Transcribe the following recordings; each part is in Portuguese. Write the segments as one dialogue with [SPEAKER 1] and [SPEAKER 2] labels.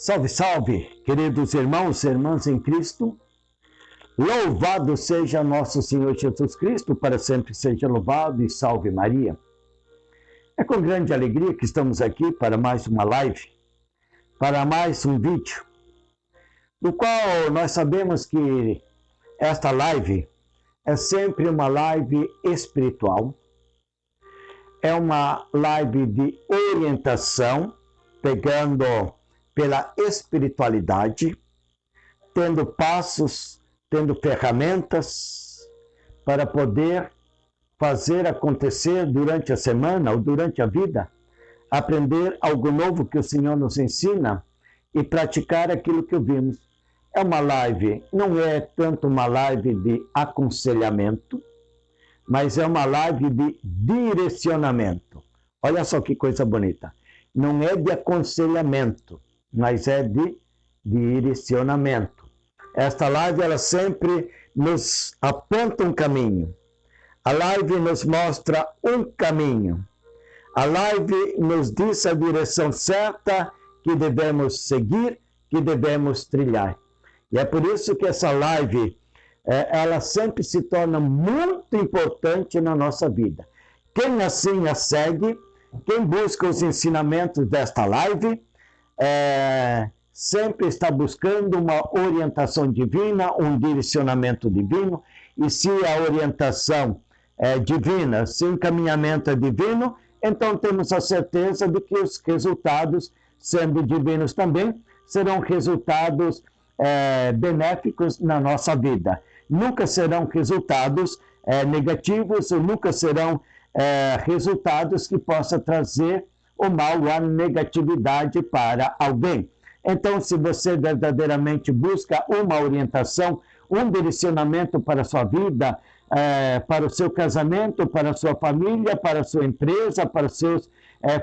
[SPEAKER 1] Salve, salve, queridos irmãos e irmãs em Cristo. Louvado seja nosso Senhor Jesus Cristo, para sempre seja louvado, e salve Maria. É com grande alegria que estamos aqui para mais uma live, para mais um vídeo, do qual nós sabemos que esta live é sempre uma live espiritual, é uma live de orientação, pegando pela espiritualidade, tendo passos, tendo ferramentas para poder fazer acontecer durante a semana ou durante a vida, aprender algo novo que o Senhor nos ensina e praticar aquilo que ouvimos. É uma live, não é tanto uma live de aconselhamento, mas é uma live de direcionamento. Olha só que coisa bonita. Não é de aconselhamento, mas é de direcionamento. Esta live, ela sempre nos aponta um caminho. A live nos mostra um caminho. A live nos diz a direção certa que devemos seguir, que devemos trilhar. E é por isso que essa live, ela sempre se torna muito importante na nossa vida. Quem assim a segue, quem busca os ensinamentos desta live, sempre está buscando uma orientação divina, um direcionamento divino, e se a orientação é divina, se o encaminhamento é divino, então temos a certeza de que os resultados, sendo divinos também, serão resultados benéficos na nossa vida. Nunca serão resultados negativos, ou nunca serão resultados que possam trazer o mal, a negatividade para alguém. Então, se você verdadeiramente busca uma orientação, um direcionamento para a sua vida, para o seu casamento, para a sua família, para a sua empresa, para os seus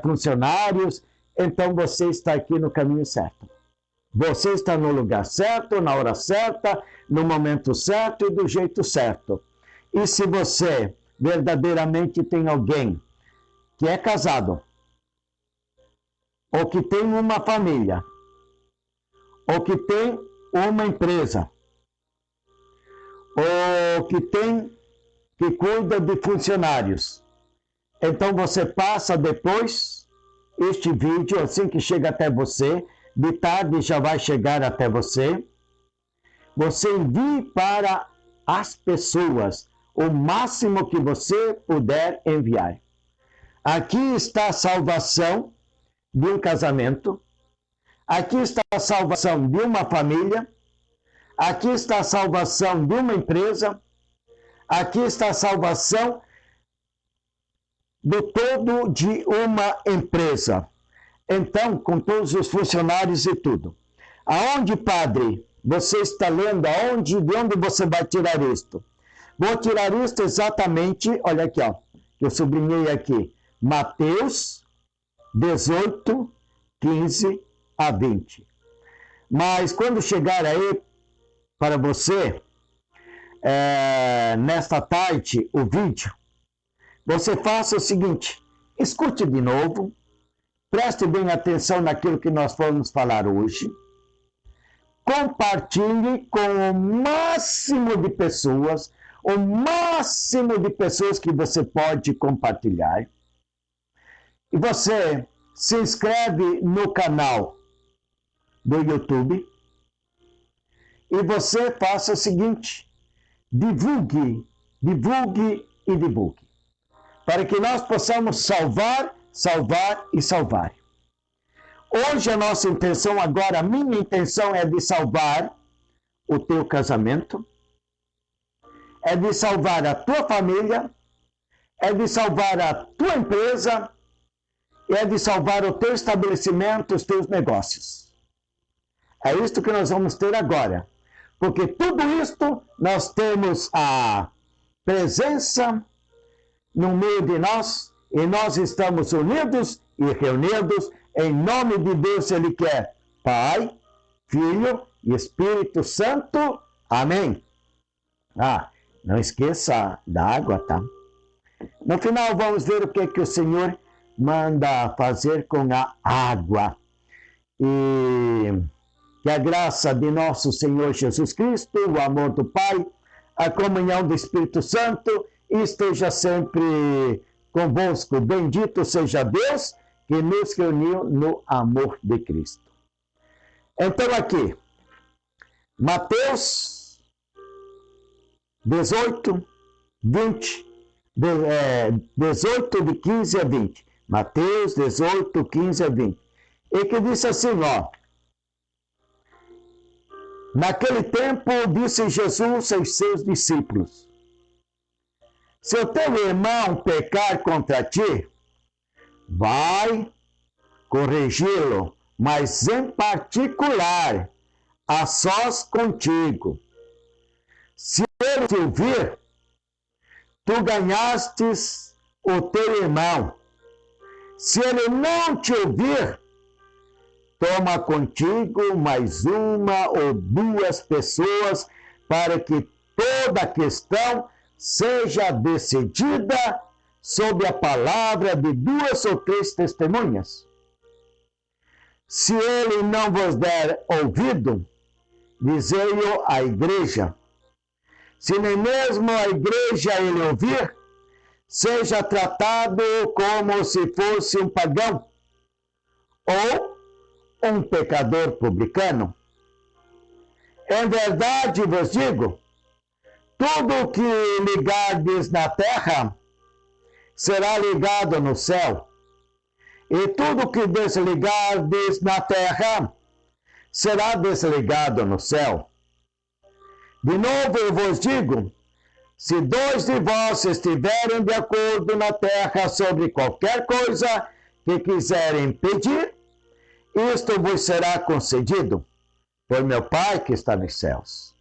[SPEAKER 1] funcionários, então você está aqui no caminho certo. Você está no lugar certo, na hora certa, no momento certo e do jeito certo. E se você verdadeiramente tem alguém que é casado, ou que tem uma família, ou que tem uma empresa, ou que cuida de funcionários, então você passa depois este vídeo, assim que chega até você, de tarde já vai chegar até você, você envie para as pessoas o máximo que você puder enviar. Aqui está a salvação de um casamento, aqui está a salvação de uma família, aqui está a salvação de uma empresa, aqui está a salvação do todo de uma empresa. Então, com todos os funcionários e tudo. Aonde, padre, você está lendo? De onde você vai tirar isto? Vou tirar isto exatamente, olha aqui, ó, que eu sublinhei aqui. Mateus 18, 15 a 20. Mas quando chegar aí para você, nesta tarde, o vídeo, você faça o seguinte, escute de novo, preste bem atenção naquilo que nós vamos falar hoje, compartilhe com o máximo de pessoas, que você pode compartilhar, e você se inscreve no canal do YouTube, e você faça o seguinte, divulgue, para que nós possamos salvar e salvar. Hoje a nossa intenção agora, a minha intenção é de salvar o teu casamento, é de salvar a tua família, é de salvar a tua empresa, é de salvar o teu estabelecimento, os teus negócios. É isto que nós vamos ter agora. Porque tudo isto nós temos a presença no meio de nós, e nós estamos unidos e reunidos em nome de Deus, Ele quer Pai, Filho e Espírito Santo. Amém. Não esqueça da água, tá? No final vamos ver o que o Senhor manda fazer com a água. E que a graça de nosso Senhor Jesus Cristo, o amor do Pai, a comunhão do Espírito Santo esteja sempre convosco. Bendito seja Deus que nos reuniu no amor de Cristo. Então aqui, Mateus 18, 20, 18 de 15 a 20. Mateus 18, 15 a 20. E que diz assim, ó. Naquele tempo, disse Jesus aos seus discípulos: se o teu irmão pecar contra ti, vai corrigi-lo, mas em particular, a sós contigo. Se ele te ouvir, tu ganhastes o teu irmão. Se ele não te ouvir, toma contigo mais uma ou duas pessoas, para que toda a questão seja decidida sob a palavra de duas ou três testemunhas. Se ele não vos der ouvido, dizei-o à igreja. Se nem mesmo a igreja ele ouvir, seja tratado como se fosse um pagão ou um pecador publicano. Em verdade vos digo, tudo o que ligardes na terra será ligado no céu, e tudo o que desligardes na terra será desligado no céu. De novo eu vos digo, se dois de vós estiverem de acordo na terra sobre qualquer coisa que quiserem pedir, isto vos será concedido por meu Pai que está nos céus.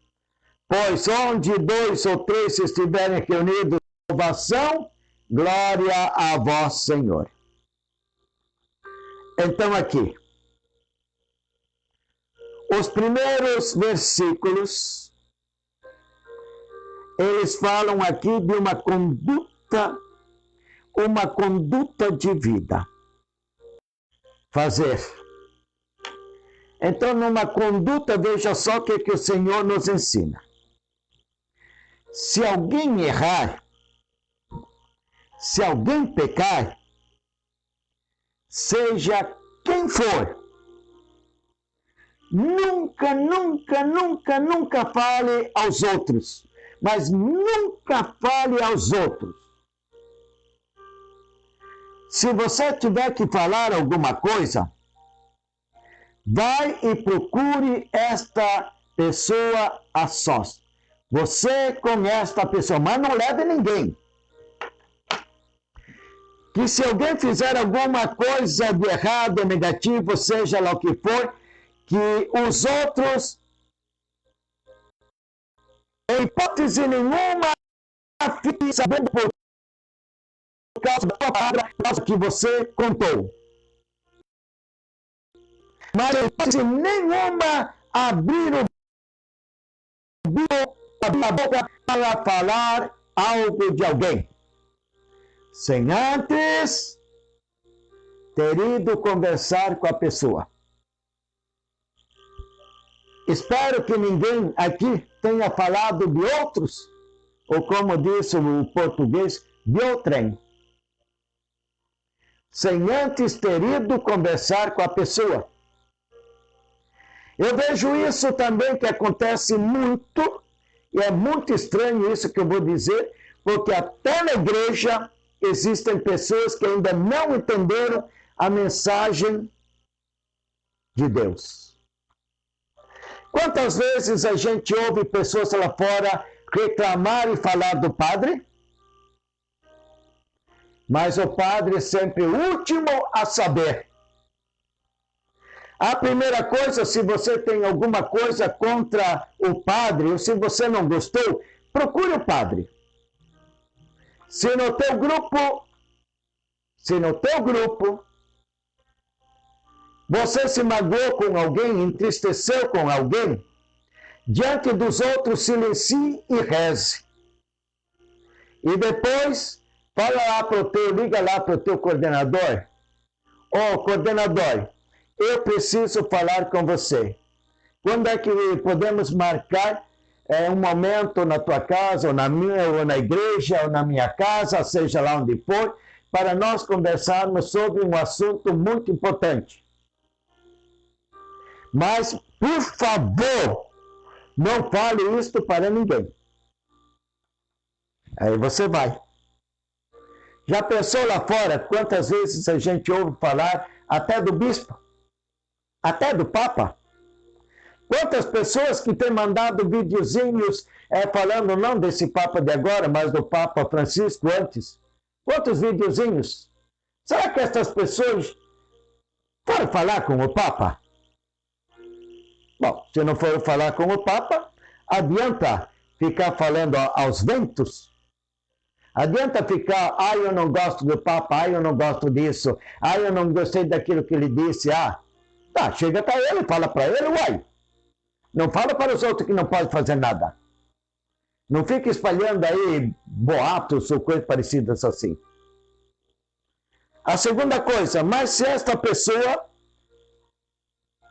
[SPEAKER 1] Pois onde dois ou três estiverem reunidos em salvação, glória a vós, Senhor. Então aqui, os primeiros versículos, eles falam aqui de uma conduta de vida. Fazer. Então, numa conduta, veja só o que o Senhor nos ensina. Se alguém errar, se alguém pecar, seja quem for, nunca fale aos outros, mas nunca fale aos outros. Se você tiver que falar alguma coisa, vai e procure esta pessoa a sós. Você com esta pessoa, mas não leve ninguém. Que se alguém fizer alguma coisa de errado, negativo, seja lá o que for, que os outros, em hipótese nenhuma, fiquem sabendo por causa da palavra, por causa que você contou. Mas em hipótese nenhuma, abrir a boca para falar algo de alguém, sem antes ter ido conversar com a pessoa. Espero que ninguém aqui tenha falado de outros, ou como disse o português, de outrem, sem antes ter ido conversar com a pessoa. Eu vejo isso também que acontece muito, e é muito estranho isso que eu vou dizer, porque até na igreja existem pessoas que ainda não entenderam a mensagem de Deus. Quantas vezes a gente ouve pessoas lá fora reclamar e falar do padre? Mas o padre é sempre o último a saber. A primeira coisa, se você tem alguma coisa contra o padre, ou se você não gostou, procure o padre. Se no teu grupo, você se magoou com alguém, entristeceu com alguém, diante dos outros, silencie e reze. E depois, liga lá para o teu coordenador. Ô, coordenador, eu preciso falar com você. Quando é que podemos marcar um momento na tua casa, ou na minha, ou na igreja, ou na minha casa, seja lá onde for, para nós conversarmos sobre um assunto muito importante. Mas, por favor, não fale isto para ninguém. Aí você vai. Já pensou lá fora quantas vezes a gente ouve falar até do bispo? Até do papa? Quantas pessoas que têm mandado videozinhos falando não desse papa de agora, mas do Papa Francisco antes? Quantos videozinhos? Será que essas pessoas foram falar com o papa? Bom, se não foram falar com o papa, adianta ficar falando aos ventos? Adianta ficar, eu não gosto do papa, eu não gosto disso, eu não gostei daquilo que ele disse, tá, chega para ele, fala para ele, uai. Não fala para os outros que não pode fazer nada. Não fica espalhando aí boatos ou coisas parecidas assim. A segunda coisa, mas se esta pessoa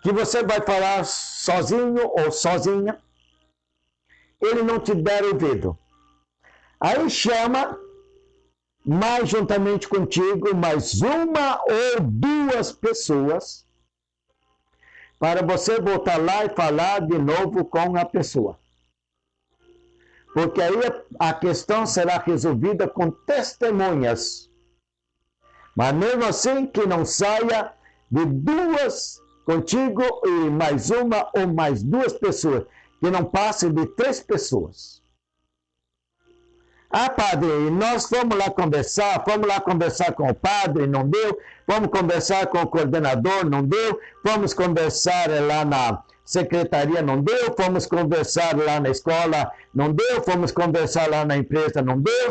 [SPEAKER 1] que você vai falar sozinho ou sozinha, ele não te der ouvido. Aí chama, mais juntamente contigo, mais uma ou duas pessoas, para você voltar lá e falar de novo com a pessoa. Porque aí a questão será resolvida com testemunhas. Mas mesmo assim que não saia de duas contigo e mais uma ou mais duas pessoas. Que não passe de 3 pessoas. Padre, nós fomos lá conversar com o padre, não deu. Vamos conversar com o coordenador, não deu. Vamos conversar lá na secretaria, não deu. Fomos conversar lá na escola, não deu. Fomos conversar lá na empresa, não deu.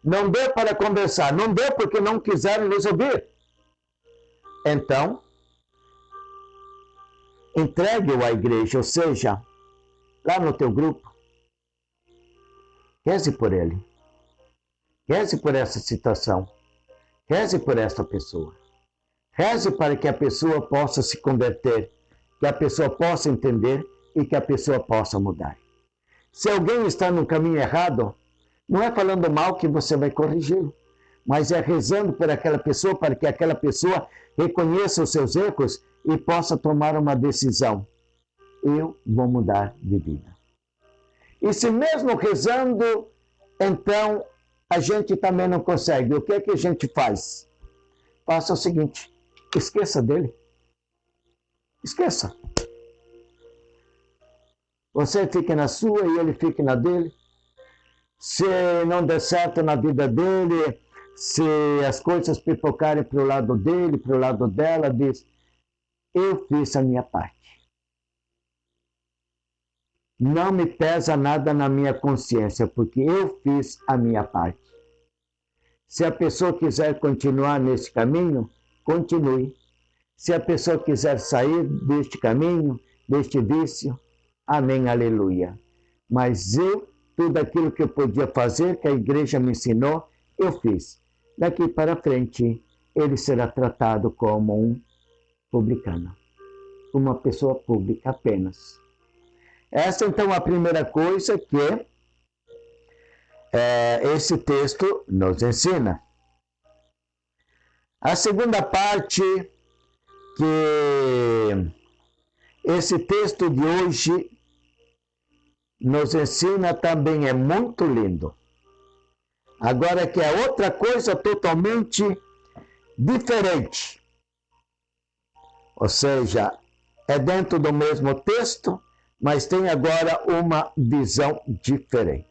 [SPEAKER 1] Não deu para conversar, não deu porque não quiseram nos ouvir. Então, entregue-o à igreja, ou seja, lá no teu grupo. Reze por ele. Reze por essa situação. Reze por essa pessoa. Reze para que a pessoa possa se converter, que a pessoa possa entender e que a pessoa possa mudar. Se alguém está no caminho errado, não é falando mal que você vai corrigi-lo, mas é rezando por aquela pessoa para que aquela pessoa reconheça os seus erros e possa tomar uma decisão. Eu vou mudar de vida. E se mesmo rezando, então a gente também não consegue. O que é que a gente faz? Faça o seguinte, esqueça dele. Esqueça. Você fique na sua e ele fique na dele. Se não der certo na vida dele, se as coisas pipocarem para o lado dele, para o lado dela, diz, eu fiz a minha parte. Não me pesa nada na minha consciência, porque eu fiz a minha parte. Se a pessoa quiser continuar nesse caminho, continue. Se a pessoa quiser sair deste caminho, deste vício, amém, aleluia. Mas tudo aquilo que eu podia fazer, que a igreja me ensinou, eu fiz. Daqui para frente, ele será tratado como um publicano, uma pessoa pública apenas. Essa, então, é a primeira coisa que esse texto nos ensina. A segunda parte que esse texto de hoje nos ensina também é muito lindo. Agora que é outra coisa totalmente diferente. Ou seja, é dentro do mesmo texto, mas tem agora uma visão diferente.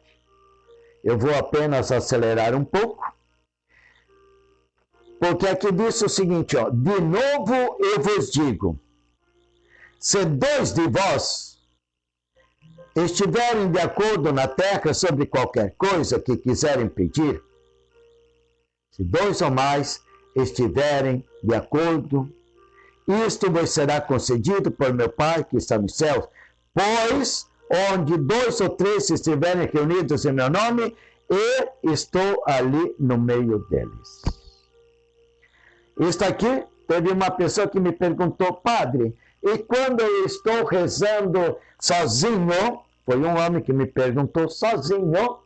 [SPEAKER 1] Eu vou apenas acelerar um pouco, porque aqui diz o seguinte, de novo eu vos digo, se 2 de vós estiverem de acordo na terra sobre qualquer coisa que quiserem pedir, se 2 ou mais estiverem de acordo, isto vos será concedido por meu Pai que está nos céus. Pois, onde 2 ou 3 estiverem reunidos em meu nome, eu estou ali no meio deles. Isto aqui Teve uma pessoa que me perguntou, padre, e quando eu estou rezando sozinho, foi um homem que me perguntou sozinho,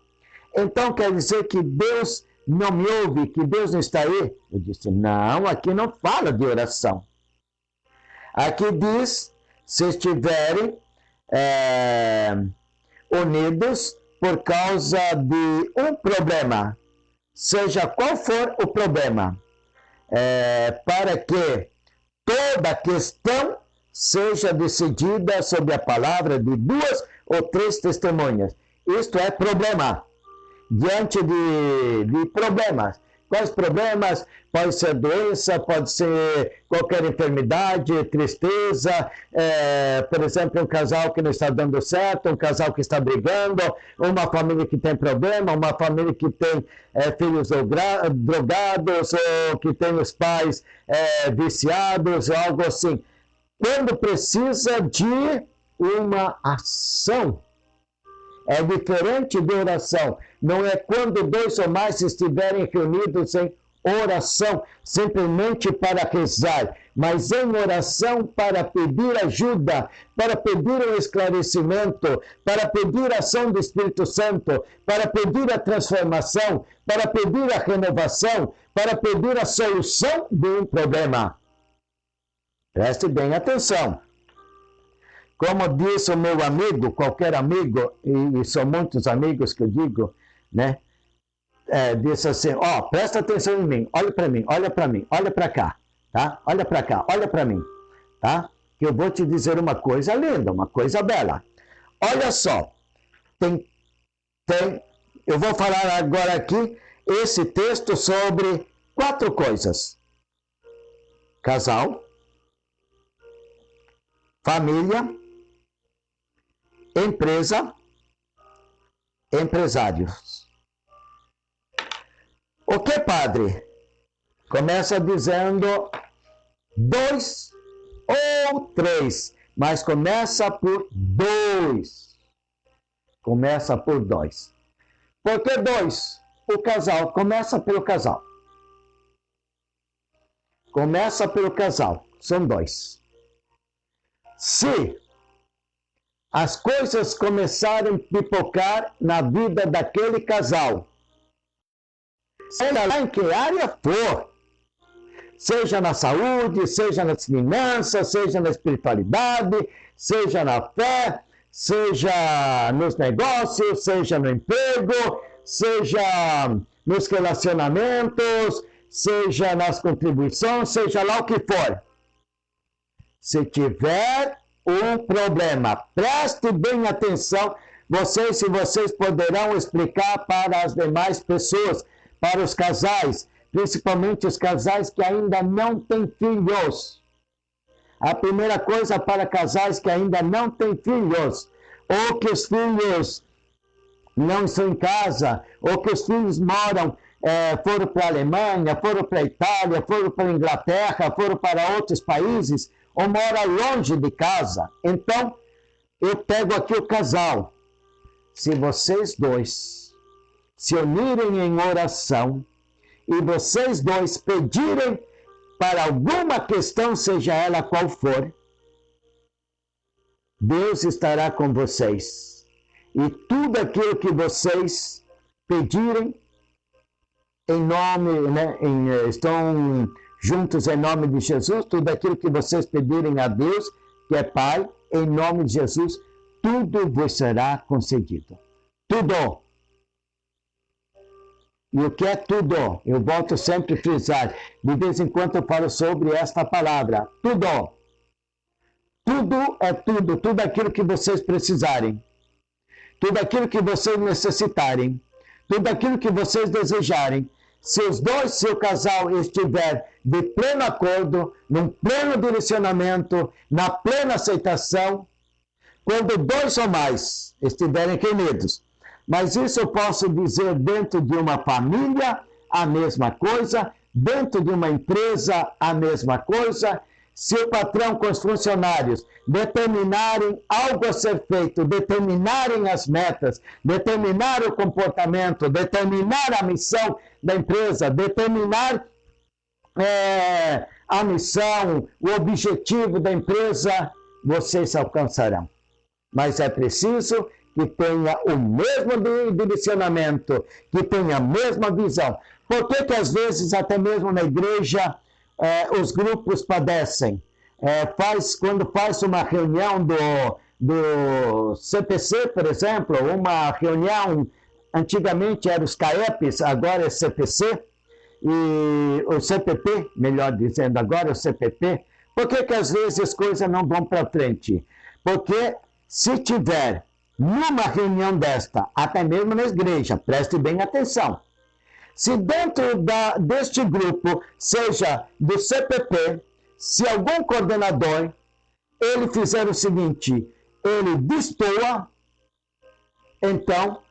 [SPEAKER 1] então quer dizer que Deus não me ouve, que Deus não está aí? Eu disse, não, aqui não fala de oração. Aqui diz, se estiverem unidos por causa de um problema, seja qual for o problema, para que toda questão seja decidida sob a palavra de 2 ou 3 testemunhas. Isto é problema. Diante de problemas. Quais problemas? Pode ser doença, pode ser qualquer enfermidade, tristeza, por exemplo, um casal que não está dando certo, um casal que está brigando, uma família que tem problema, uma família que tem filhos drogados, ou que tem os pais viciados, ou algo assim. Quando precisa de uma ação. É diferente de oração. Não é quando 2 ou mais estiverem reunidos em oração, simplesmente para rezar, mas em oração para pedir ajuda, para pedir um esclarecimento, para pedir a ação do Espírito Santo, para pedir a transformação, para pedir a renovação, para pedir a solução de um problema. Preste bem atenção. Como disse o meu amigo, qualquer amigo, e são muitos amigos que eu digo, né? Disse assim, presta atenção em mim, olha para mim, olha para mim, olha para cá, tá? Olha para cá, olha para mim, tá? Que eu vou te dizer uma coisa linda, uma coisa bela. Olha só, eu vou falar agora aqui esse texto sobre 4 coisas. Casal, família, empresa, empresários. O que, padre? Começa dizendo 2 ou 3, mas começa por 2. Começa por 2. Por que 2? O casal. Começa pelo casal. Começa pelo casal. São 2. Se as coisas começarem a pipocar na vida daquele casal, seja lá em que área for, seja na saúde, seja nas finanças, seja na espiritualidade, seja na fé, seja nos negócios, seja no emprego, seja nos relacionamentos, seja nas contribuições, seja lá o que for. Se tiver um problema, preste bem atenção, se vocês poderão explicar para as demais pessoas, para os casais, principalmente os casais que ainda não têm filhos. A primeira coisa para casais que ainda não têm filhos, ou que os filhos não estão em casa, ou que os filhos moram, foram para a Alemanha, foram para a Itália, foram para a Inglaterra, foram para outros países, ou mora longe de casa. Então, eu pego aqui o casal. Se vocês 2 se unirem em oração e vocês 2 pedirem para alguma questão, seja ela qual for, Deus estará com vocês. E tudo aquilo que vocês pedirem, em nome, estão juntos em nome de Jesus, tudo aquilo que vocês pedirem a Deus, que é Pai, em nome de Jesus, tudo vos será concedido. Tudo. E o que é tudo? Eu volto sempre a frisar. De vez em quando eu falo sobre esta palavra. Tudo. Tudo é tudo. Tudo aquilo que vocês precisarem. Tudo aquilo que vocês necessitarem. Tudo aquilo que vocês desejarem. Se o casal estiver de pleno acordo, num pleno direcionamento, na plena aceitação, quando 2 ou mais estiverem reunidos. Mas isso eu posso dizer dentro de uma família, a mesma coisa, dentro de uma empresa, a mesma coisa. Se o patrão com os funcionários determinarem algo a ser feito, determinarem as metas, determinar o comportamento, determinar a missão da empresa, determinar a missão, o objetivo da empresa, vocês alcançarão. Mas é preciso que tenha o mesmo direcionamento, que tenha a mesma visão. Por que que às vezes, até mesmo na igreja, os grupos padecem? Quando faz uma reunião do CPC, por exemplo, uma reunião, antigamente eram os CAEPs, agora é CPC, e o CPP, melhor dizendo, agora é o CPP. Por que que às vezes as coisas não vão para frente? Porque se tiver numa reunião desta, até mesmo na igreja, preste bem atenção, se dentro deste grupo, seja do CPP, se algum coordenador, ele fizer o seguinte, ele destoa, então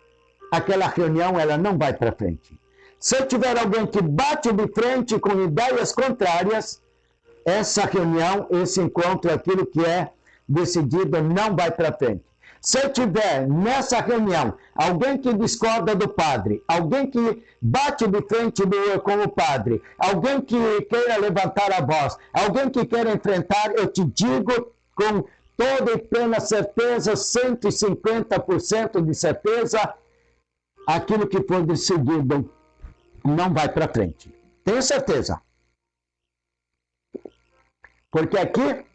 [SPEAKER 1] aquela reunião ela não vai para frente. Se tiver alguém que bate de frente com ideias contrárias, essa reunião, esse encontro, aquilo que é decidido, não vai para frente. Se tiver nessa reunião alguém que discorda do padre, alguém que bate de frente com o padre, alguém que queira levantar a voz, alguém que queira enfrentar, eu te digo com toda e plena certeza, 150% de certeza, aquilo que for decidido não vai para frente. Tenho certeza. Porque aqui,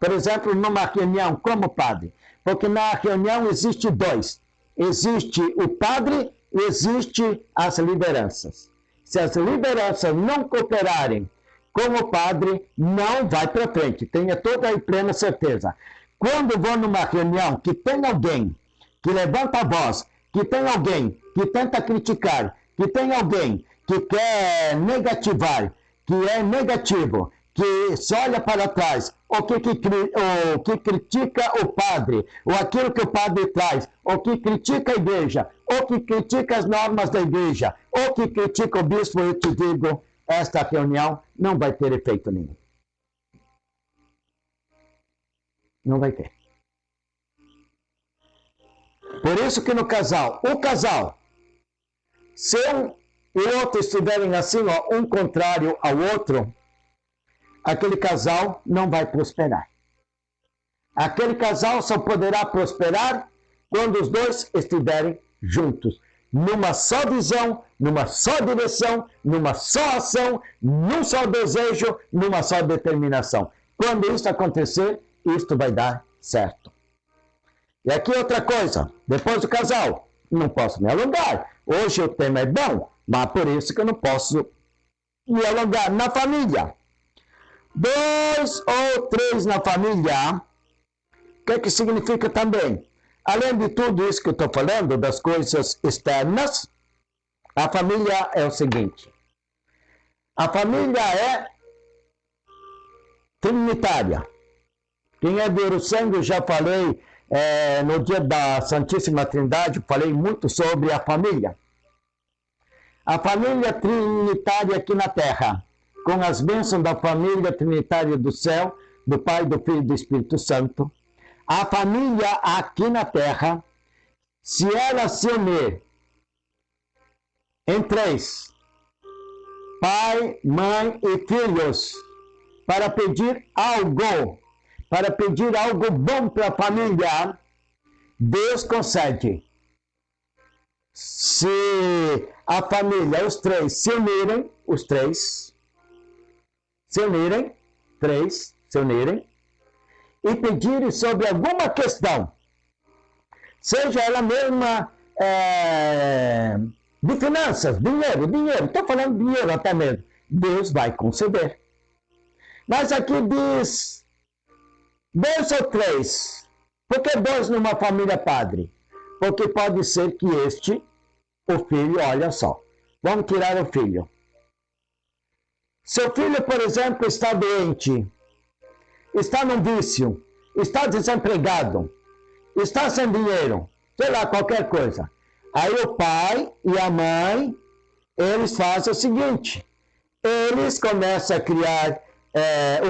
[SPEAKER 1] por exemplo, numa reunião como padre, porque na reunião existe dois. Existe o padre e existe as lideranças. Se as lideranças não cooperarem com o padre, não vai para frente. Tenha toda e plena certeza. Quando vou numa reunião que tem alguém que levanta a voz, que tem alguém que tenta criticar, que tem alguém que quer negativar, que é negativo, que se olha para trás, ou que critica o padre, ou aquilo que o padre traz, ou que critica a igreja, ou que critica as normas da igreja, ou que critica o bispo, eu te digo, esta reunião não vai ter efeito nenhum. Não vai ter. Por isso que no casal, o casal, se um e outro estiverem assim, ó, um contrário ao outro, aquele casal não vai prosperar. Aquele casal só poderá prosperar quando os dois estiverem juntos, numa só visão, numa só direção, numa só ação, num só desejo, numa só determinação. Quando isso acontecer, isto vai dar certo. E aqui outra coisa, depois do casal, não posso me alongar. Hoje o tema é bom, mas por isso que eu não posso me alongar. Na família, 2 ou 3 na família, o que significa também? Além de tudo isso que eu estou falando, das coisas externas, a família é o seguinte. A família é trinitária. Quem é do Uruçanga, eu já falei no dia da Santíssima Trindade, falei muito sobre a família. A família trinitária aqui na Terra, com as bênçãos da família trinitária do céu, do Pai, do Filho e do Espírito Santo, a família aqui na Terra, se ela se unir em 3, pai, mãe e filhos, para pedir algo bom para a família, Deus concede. Se a família, os 3, se unirem, e pedirem sobre alguma questão, seja ela mesma de finanças, dinheiro, estou falando de dinheiro até mesmo, Deus vai conceder. Mas aqui diz 2 ou 3, por que 2 numa família padre? Porque pode ser que o filho, olha só, vamos tirar o filho. Seu filho, por exemplo, está doente, está num vício, está desempregado, está sem dinheiro, sei lá, qualquer coisa. Aí o pai e a mãe, eles fazem o seguinte, eles começam a criar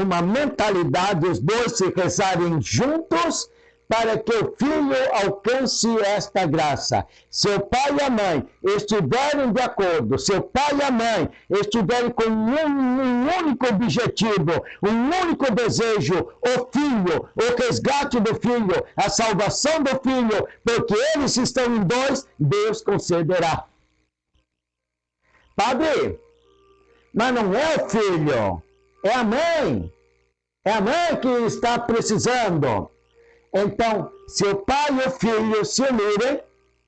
[SPEAKER 1] uma mentalidade, os dois se rezarem juntos, para que o filho alcance esta graça. Se o pai e a mãe estiverem de acordo, se o pai e a mãe estiverem com um único objetivo, um único desejo, o filho, o resgate do filho, a salvação do filho, porque eles estão em dois, Deus concederá. Padre, mas não é o filho, é a mãe. É a mãe que está precisando. Então, se o pai e o filho se unirem,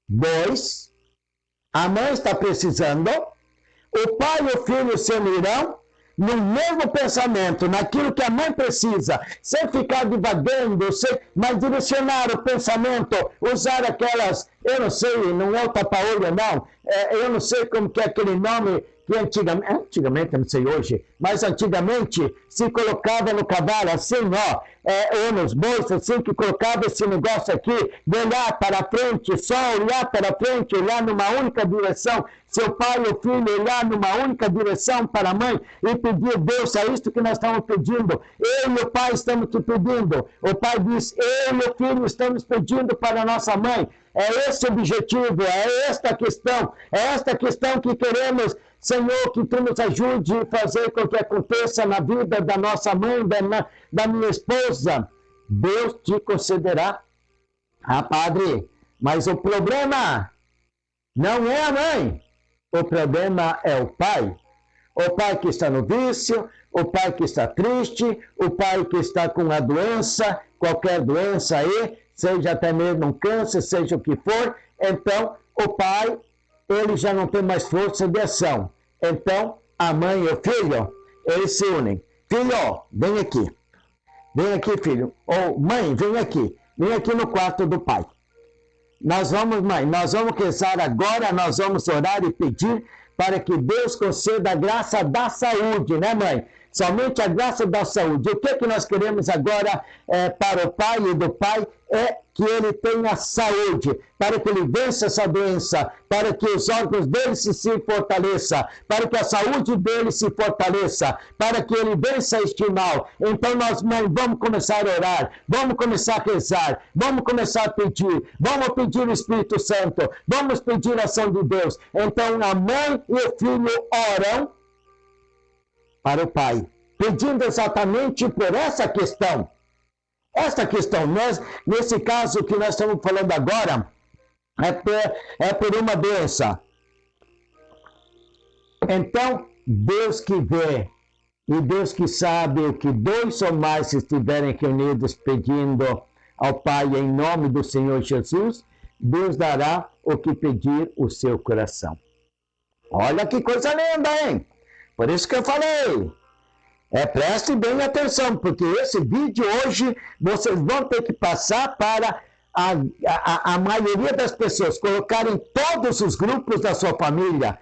[SPEAKER 1] dois, a mãe está precisando, o pai e o filho se unirão no mesmo pensamento, naquilo que a mãe precisa, sem ficar divagando, mas direcionar o pensamento, usar aquelas, eu não sei, não é o tapa-olho não, eu não sei como que é aquele nome que antigamente, não sei hoje, mas antigamente se colocava no cavalo assim, ou nos bois, assim, que colocava esse negócio aqui, de olhar para frente, só olhar para frente, olhar numa única direção, seu pai e o filho olhar numa única direção para a mãe e pedir, Deus, é isto que nós estamos pedindo, eu e o pai estamos te pedindo, o pai diz, eu e o filho estamos pedindo para a nossa mãe, é esse o objetivo, é esta questão que queremos, Senhor, que Tu nos ajude a fazer com que aconteça na vida da nossa mãe, da minha esposa. Deus te concederá. Ah, Padre, mas o problema não é a mãe. O problema é o pai. O pai que está no vício, o pai que está triste, o pai que está com a doença, qualquer doença aí, seja até mesmo um câncer, seja o que for. Então, o pai, ele já não tem mais força de ação. Então, a mãe e o filho, eles se unem. Filho, vem aqui. Vem aqui, filho. Ou, mãe, vem aqui. Vem aqui no quarto do pai. Mãe, nós vamos rezar agora, nós vamos orar e pedir para que Deus conceda a graça da saúde, né, mãe? Somente a graça da saúde. O que nós queremos agora para o pai e do pai é que ele tenha saúde, para que ele vença essa doença, para que os órgãos dele se fortaleçam, para que a saúde dele se fortaleça, para que ele vença este mal. Então nós, mãe, vamos começar a orar, vamos começar a rezar, vamos começar a pedir, vamos pedir o Espírito Santo, vamos pedir a ação de Deus. Então a mãe e o filho oram para o pai, pedindo exatamente por essa questão. Esta questão, nesse caso que nós estamos falando agora, é por uma doença. Então, Deus que vê e Deus que sabe o que dois ou mais estiverem reunidos pedindo ao Pai em nome do Senhor Jesus, Deus dará o que pedir o seu coração. Olha que coisa linda, hein? Por isso que eu falei. Preste bem atenção, porque esse vídeo hoje vocês vão ter que passar para a maioria das pessoas, colocar em todos os grupos da sua família,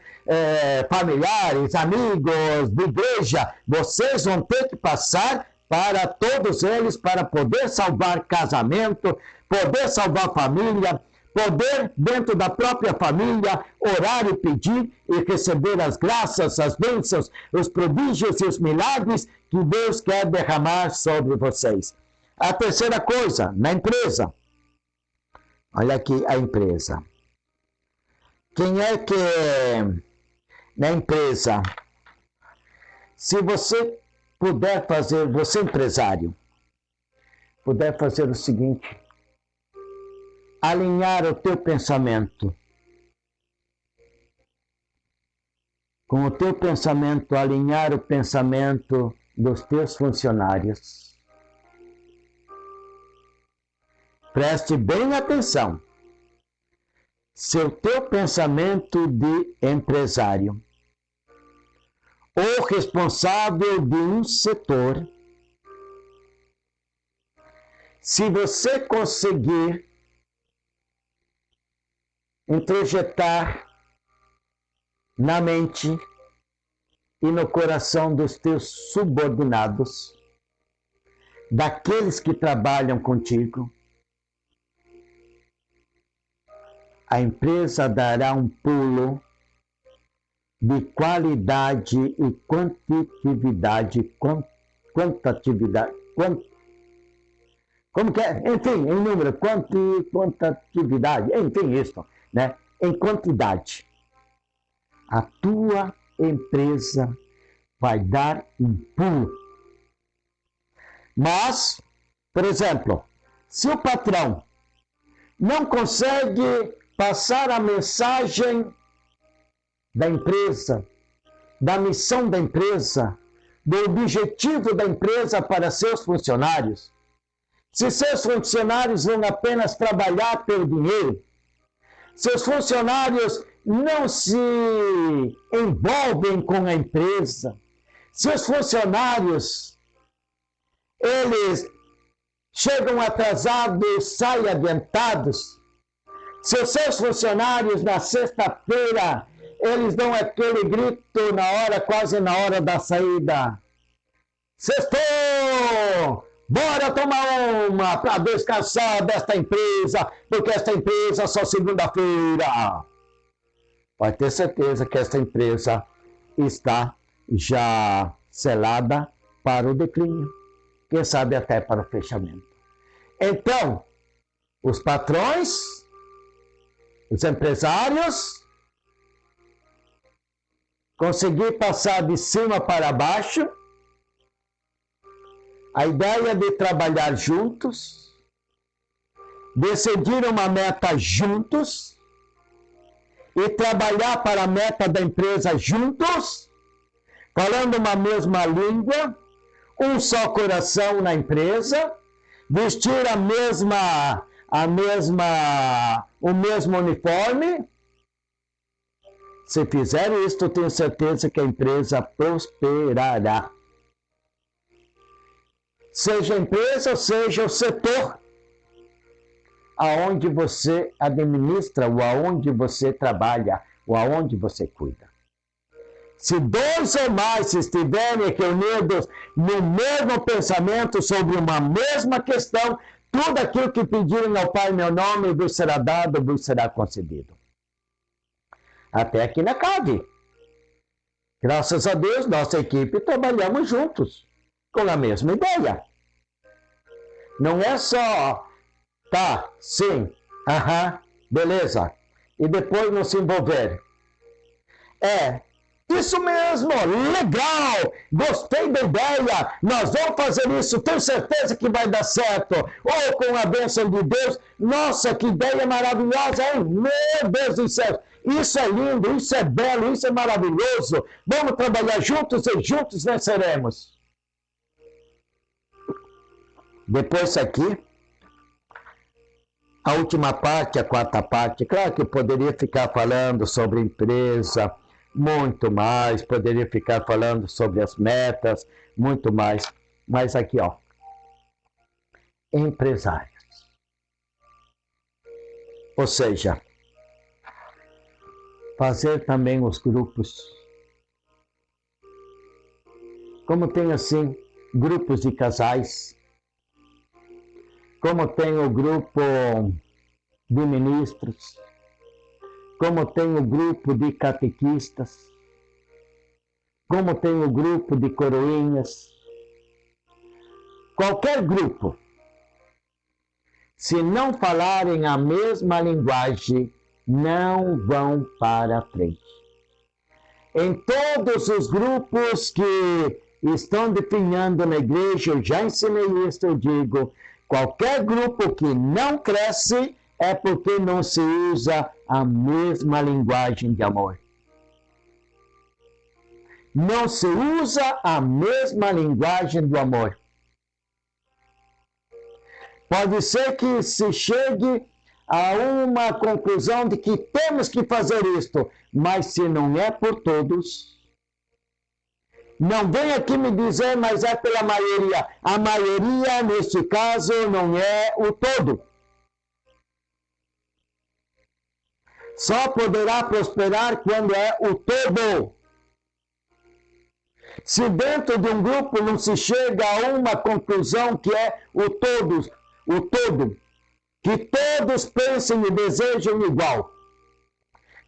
[SPEAKER 1] familiares, amigos, de igreja, vocês vão ter que passar para todos eles para poder salvar casamento, poder salvar família, poder, dentro da própria família, orar e pedir e receber as graças, as bênçãos, os prodígios e os milagres que Deus quer derramar sobre vocês. A terceira coisa, na empresa. Olha aqui a empresa. Quem é que na empresa, se você puder fazer, você empresário, puder fazer o seguinte, alinhar o teu pensamento com o teu pensamento, alinhar o pensamento dos teus funcionários. Preste bem atenção. Se o teu pensamento de empresário ou responsável de um setor, se você conseguir introjetar na mente e no coração dos teus subordinados, daqueles que trabalham contigo, a empresa dará um pulo de qualidade e Como que é? Enfim, em número, quantatividade, enfim, isso, né? Em quantidade. A tua empresa vai dar um pulo. Mas, por exemplo, se o patrão não consegue passar a mensagem da empresa, da missão da empresa, do objetivo da empresa para seus funcionários, se seus funcionários vão apenas trabalhar pelo dinheiro, seus funcionários não se envolvem com a empresa, seus funcionários, eles chegam atrasados, saem adiantados, se os seus funcionários na sexta-feira, eles dão aquele grito na hora, quase na hora da saída. Sextou! Bora tomar uma para descansar desta empresa, porque esta empresa só segunda-feira. Pode ter certeza que esta empresa está já selada para o declínio. Quem sabe até para o fechamento. Então, os patrões, os empresários, conseguir passar de cima para baixo, a ideia de trabalhar juntos, decidir uma meta juntos e trabalhar para a meta da empresa juntos, falando uma mesma língua, um só coração na empresa, vestir o mesmo uniforme. Se fizer isso, tenho certeza que a empresa prosperará. Seja a empresa, seja o setor aonde você administra, ou aonde você trabalha, ou aonde você cuida. Se dois ou mais estiverem reunidos no mesmo pensamento sobre uma mesma questão, tudo aquilo que pedirem ao Pai em meu nome vos será dado, vos será concedido. Até aqui na CAD. Graças a Deus, nossa equipe trabalhamos juntos, com a mesma ideia. Não é só, tá, sim, aham, beleza, e depois não se envolver. Isso mesmo, legal, gostei da ideia, nós vamos fazer isso, tenho certeza que vai dar certo. Ou com a bênção de Deus, nossa, que ideia maravilhosa, hein? Meu Deus do céu, isso é lindo, isso é belo, isso é maravilhoso. Vamos trabalhar juntos e juntos venceremos. Depois aqui, a última parte, a quarta parte, claro que eu poderia ficar falando sobre empresa, muito mais, poderia ficar falando sobre as metas, muito mais, mas aqui, ó, empresários. Ou seja, fazer também os grupos, como tem assim, grupos de casais, como tem o grupo de ministros, como tem o grupo de catequistas, como tem o grupo de coroinhas. Qualquer grupo, se não falarem a mesma linguagem, não vão para frente. Em todos os grupos que estão definhando na igreja, eu já ensinei isso, eu digo, qualquer grupo que não cresce é porque não se usa a mesma linguagem de amor. Não se usa a mesma linguagem do amor. Pode ser que se chegue a uma conclusão de que temos que fazer isto, mas se não é por todos, não vem aqui me dizer, mas é pela maioria. A maioria, neste caso, não é o todo. Só poderá prosperar quando é o todo. Se dentro de um grupo não se chega a uma conclusão que é o todo, que todos pensem e desejam igual.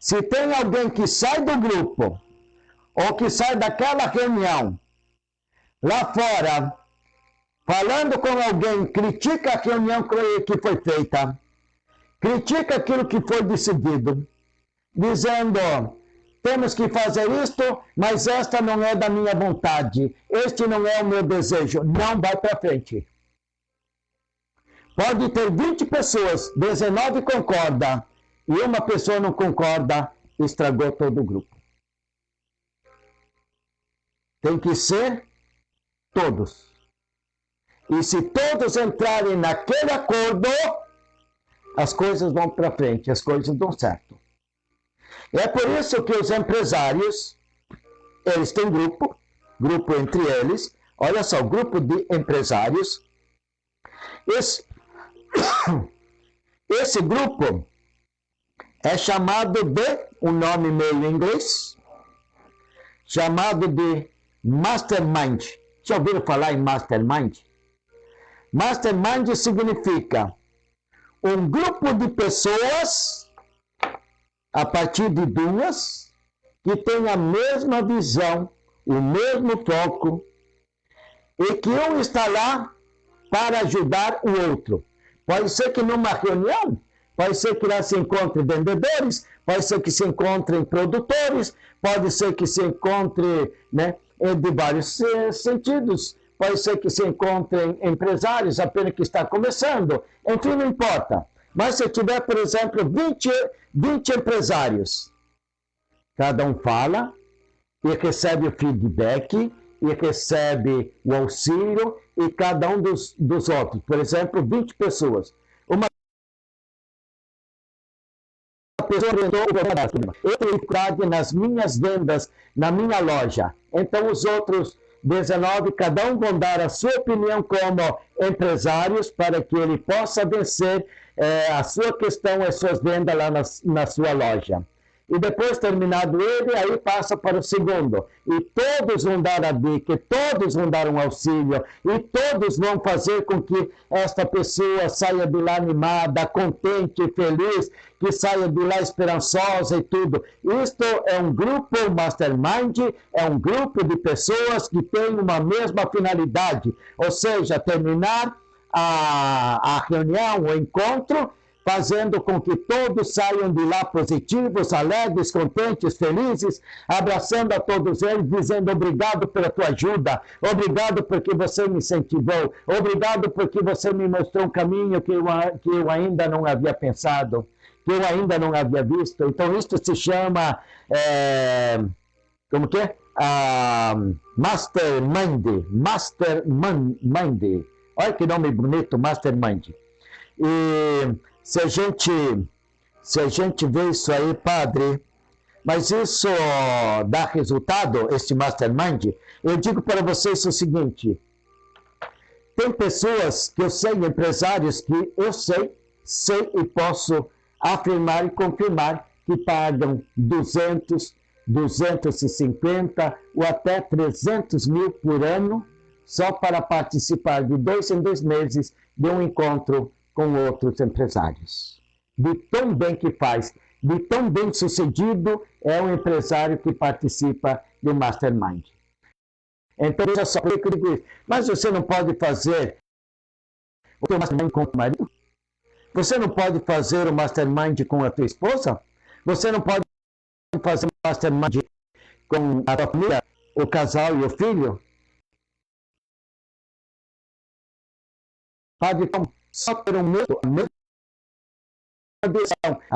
[SPEAKER 1] Se tem alguém que sai do grupo, ou que sai daquela reunião, lá fora, falando com alguém, critica a reunião que foi feita, critica aquilo que foi decidido, dizendo, temos que fazer isto, mas esta não é da minha vontade, este não é o meu desejo, não vai para frente. Pode ter 20 pessoas, 19 concordam, e uma pessoa não concorda, estragou todo o grupo. Tem que ser todos. E se todos entrarem naquele acordo, as coisas vão para frente, as coisas dão certo. É por isso que os empresários, eles têm grupo entre eles, olha só, grupo de empresários. Esse grupo é chamado de, um nome meio inglês, chamado de Mastermind. Já ouviram falar em Mastermind? Mastermind significa um grupo de pessoas, a partir de duas, que tem a mesma visão, o mesmo foco, e que um está lá para ajudar o outro. Pode ser que numa reunião, pode ser que lá se encontre vendedores, pode ser que se encontrem produtores, pode ser que se encontre, né, de vários sentidos, pode ser que se encontrem empresários apenas que está começando, enfim, não importa. Mas se tiver, por exemplo, 20 empresários, cada um fala e recebe o feedback e recebe o auxílio e cada um dos outros. Por exemplo, 20 pessoas. Uma pessoa orientou nas minhas vendas, na minha loja. Então, os outros 19, cada um vão dar a sua opinião como empresários para que ele possa vencer a sua questão, as suas vendas lá na sua loja. E depois, terminado ele, aí passa para o segundo. E todos vão dar a dica, todos vão dar um auxílio, e todos vão fazer com que esta pessoa saia de lá animada, contente, feliz, que saia de lá esperançosa e tudo. Isto é um grupo mastermind, é um grupo de pessoas que têm uma mesma finalidade, ou seja, terminar a reunião, o encontro, fazendo com que todos saiam de lá positivos, alegres, contentes, felizes, abraçando a todos eles, dizendo obrigado pela tua ajuda, obrigado porque você me incentivou, obrigado porque você me mostrou um caminho que eu ainda não havia pensado, que eu ainda não havia visto. Então, isto se chama, como que é? Mastermind. Olha que nome bonito, Mastermind. E se a gente vê isso aí, padre, mas isso dá resultado, esse Mastermind? Eu digo para vocês o seguinte, tem pessoas que eu sei, empresários que eu sei e posso afirmar e confirmar que pagam 200, 250 ou até 300 mil por ano só para participar de 2 em 2 meses de um encontro com outros empresários. De tão bem que faz, de tão bem sucedido é o empresário que participa do Mastermind. Então, veja só, eu digo isso. Mas você não pode fazer o teu Mastermind com o marido? Você não pode fazer o Mastermind com a tua esposa? Você não pode fazer o Mastermind com a tua família, o casal e o filho? Padre, só ter a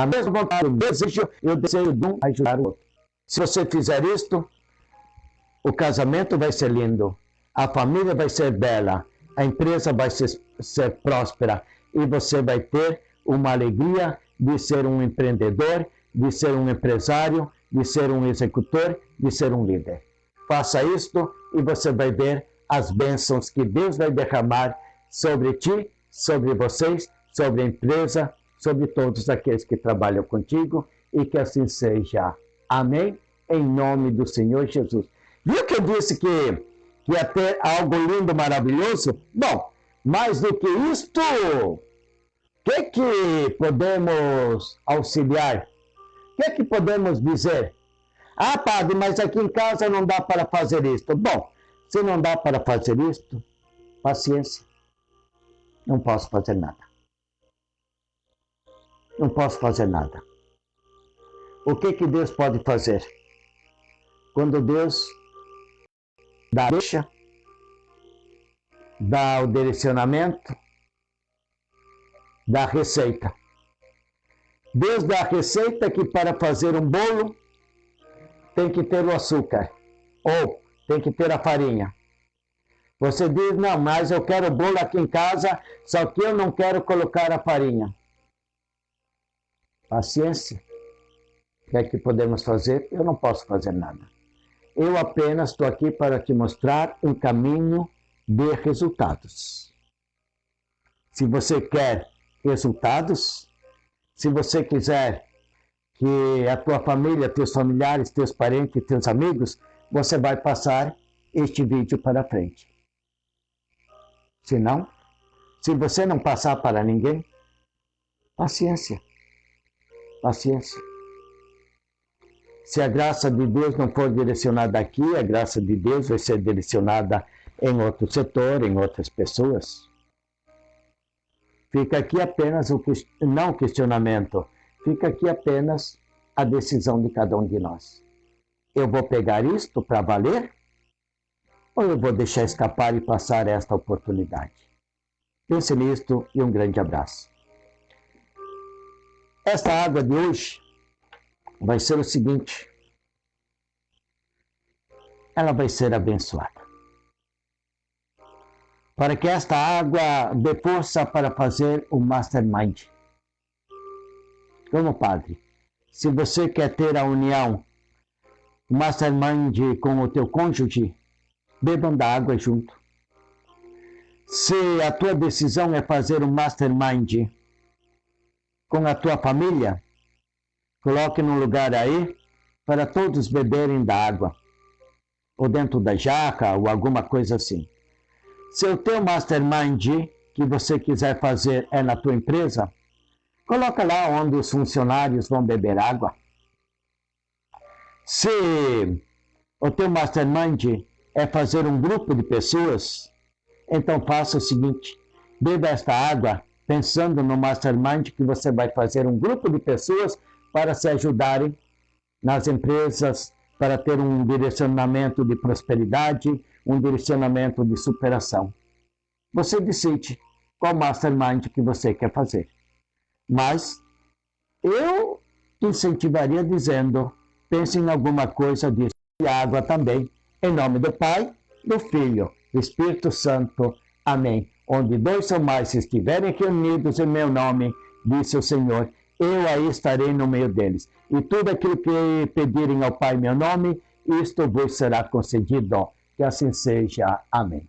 [SPEAKER 1] mesma vontade, o desejo e o desejo de um ajudar o outro. Se você fizer isto, o casamento vai ser lindo, a família vai ser bela, a empresa vai ser próspera e você vai ter uma alegria de ser um empreendedor, de ser um empresário, de ser um executor, de ser um líder. Faça isto e você vai ver as bênçãos que Deus vai derramar sobre ti, sobre vocês, sobre a empresa, sobre todos aqueles que trabalham contigo, e que assim seja. Amém? Em nome do Senhor Jesus. Viu que eu disse que ia ter algo lindo, maravilhoso? Bom, mais do que isto, o que podemos auxiliar? O que podemos dizer? Ah, padre, mas aqui em casa não dá para fazer isto. Bom, se não dá para fazer isto, Paciência. Não posso fazer nada. Não posso fazer nada. O que Deus pode fazer? Quando Deus dá a deixa, dá o direcionamento, dá a receita. Deus dá a receita que para fazer um bolo tem que ter o açúcar ou tem que ter a farinha. Você diz, não, mas eu quero bolo aqui em casa, só que eu não quero colocar a farinha. Paciência. O que é que podemos fazer? Eu não posso fazer nada. Eu apenas estou aqui para te mostrar um caminho de resultados. Se você quer resultados, se você quiser que a tua família, teus familiares, teus parentes, teus amigos, você vai passar este vídeo para frente. Se não, se você não passar para ninguém, paciência. Paciência. Se a graça de Deus não for direcionada aqui, a graça de Deus vai ser direcionada em outro setor, em outras pessoas. Fica aqui apenas não o questionamento, fica aqui apenas a decisão de cada um de nós. Eu vou pegar isto para valer? Ou eu vou deixar escapar e passar esta oportunidade? Pense nisto e um grande abraço. Esta água de hoje vai ser o seguinte. Ela vai ser abençoada. Para que esta água dê força para fazer o Mastermind. Como padre, se você quer ter a união, o Mastermind com o teu cônjuge, bebam da água junto. Se a tua decisão é fazer um Mastermind com a tua família, coloque num lugar aí para todos beberem da água. Ou dentro da jarra, ou alguma coisa assim. Se o teu Mastermind que você quiser fazer é na tua empresa, coloca lá onde os funcionários vão beber água. Se o teu Mastermind é fazer um grupo de pessoas, então faça o seguinte, beba esta água pensando no Mastermind que você vai fazer um grupo de pessoas para se ajudarem nas empresas, para ter um direcionamento de prosperidade, um direcionamento de superação. Você decide qual Mastermind que você quer fazer. Mas eu incentivaria dizendo, pense em alguma coisa disso. E água também. Em nome do Pai, do Filho, do Espírito Santo. Amém. Onde dois ou mais estiverem reunidos em meu nome, disse o Senhor, eu aí estarei no meio deles. E tudo aquilo que pedirem ao Pai em meu nome, isto vos será concedido. Que assim seja. Amém.